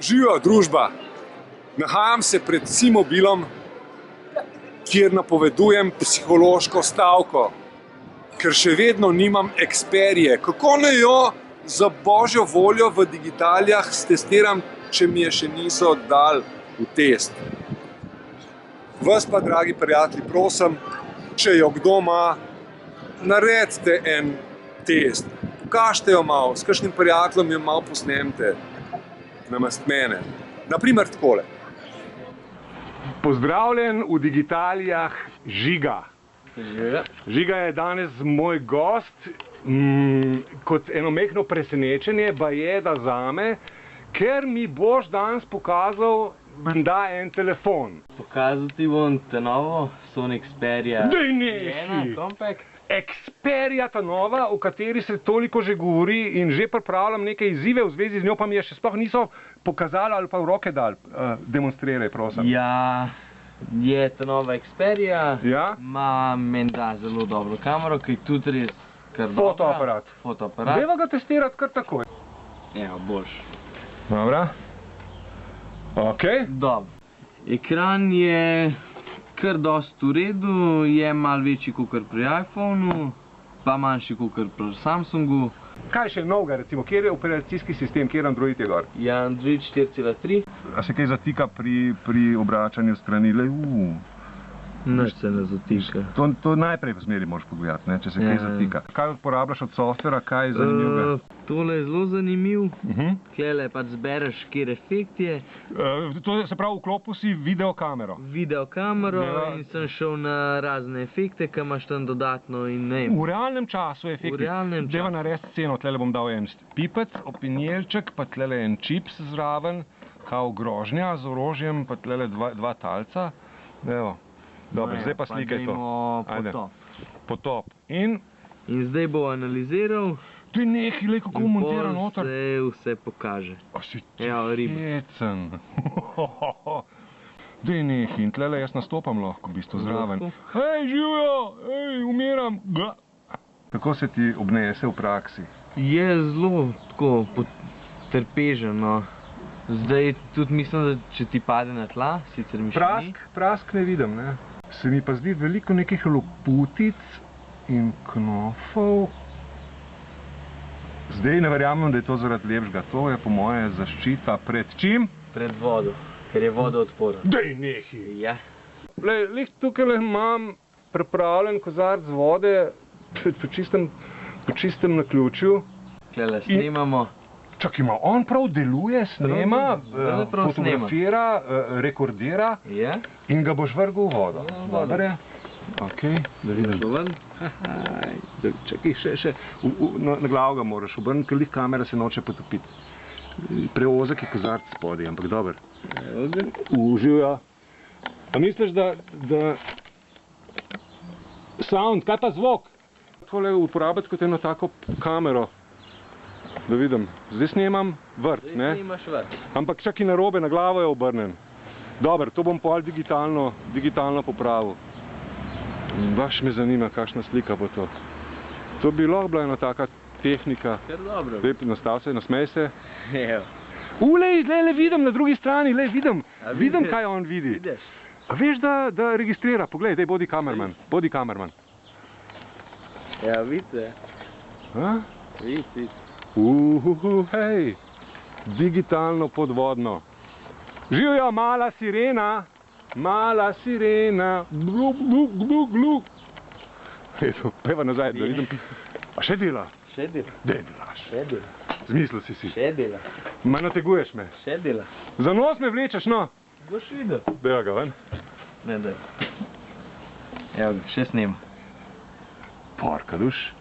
Živijo družba. Nahajam se pred C-mobilom, kjer napovedujem psihološko stavko, ker še vedno nimam Xperije. Kako naj jo za božjo voljo v digitalijah stestiram, če mi je še niso dali v test? Vas pa, dragi prijatelji, prosim, če jo kdo ima, naredite en test. Pokažite jo malo, s kakšnim prijateljem jo malo posnemte. Namesto mene. Naprimer takole. Pozdravljen v digitalijah Žiga. Žiga je danes moj gost. Kot eno mehko presenečenje pa je, da zame, ker mi boš danes pokazal menda en telefon. Pokazal ti bom ta novo Sony Xperia. Daj nehi! Compact. Xperia ta nova, o kateri se toliko že govori in že pripravljam neke izzive v zvezi z njo, pa mi je še sploh niso pokazali ali pa v roke dali. Demonstriraj, prosim. Ja, je ta nova Xperia. Ja? Ima menda zelo dobro kamero, ki je tudi res kar dobra. Fotoaparat. Fotoaparat. Dajva ga testirati kar takoj. Evo, boljš. Dobra. Ok. Dobro. Ekran je kar dost v redu, je malo večji kakor pri iPhonu, pa manjši kakor pri Samsungu. Kaj še novega, recimo, kjer je operacijski sistem, kjer Android je gor? Je Android 4.3. A se kaj zatika pri obračanju strani? Nič se ne zatika. To najprej v zmeri moraš pogledati, ne, če se kaj zatika. Kaj uporabljaš od softvera, kaj je zanimivega? Tole je zelo zanimiv. Tlele pač zbereš, kjer efekt je. To se pravi, vklopil si videokamero. Videokamero in sem šel na razne efekte, ki imaš tam dodatno in ne vem. V realnem času efekti. V realnem času. Deva narediti sceno, tlele bom dal en pipec, opinjelček, pa tlele en čips zraven, kao grožnja z orožjem, pa tlele dva talca. Evo. Dobro, zdaj pa slikaj to. Pa gremo potop. In zdaj bo analiziral. Tu je nekaj, le kako montira noter. In vse pokaže. A si riba. tecen. Daj nekaj, in tlele jaz nastopam lahko v bistvu zraven. Hej, živijo! Hej, umiram! Kako se ti obnese v praksi? Je zelo tako trpežen, no. Zdaj tudi mislim, da če ti pade na tla, sicer mi še ni. Prask ne vidim, ne. Se mi pa zdi veliko nekih loputic in knofov. Zdaj ne verjamem, da je to zaradi lepšega. To je po moje zaščita pred čim? Pred vodo, ker je vodoodporen. Daj nehi! Ja. Lih tukaj imam pripravljen kozarc vode po čistem naključju. Tlele snemamo. Čakaj, on prav deluje, snema, fotografira, rekordira in ga boš vrgel v vodo. Dobre? Ok, da vidim. Čakaj, še. Na glavo ga moraš obrniti, ker lih kamera se noče potopiti. Preozek je kozarc spodaj, ampak dober. Uživa. A misliš, da sound, kaj pa zvok? Tole uporabiti kot eno tako kamero. Da vidim, zdaj snemam vrt, ne? Zdaj snimaš vrt. Ampak čakaj narobe, na glavo je obrnen. Dober, to bom pol digitalno popravil. Baš me zanima, kakšna slika bo to. To bi lahko bila ena taka tehnika. Ker dobro. Zdaj, nastav se, nasmej se. Evo. Le vidim na drugi strani, vidim, kaj on vidi. Vidiš? A veš, da registrira, poglej, daj, bodi kamerman. Ja, vidite. Ha? Vidite. Hej, digitalno podvodno. Živijo, mala sirena, glu. Eto, peva nazaj, da vidim. A še dela? Še dela. Dej delaš. Še dela. Zmislil si. Še dela. Ma nateguješ me. Še dela. Za nos me vlečeš, no. Boš videl. Dej ga ven. Ne, daj. Evo ga, še snema. Porka duš.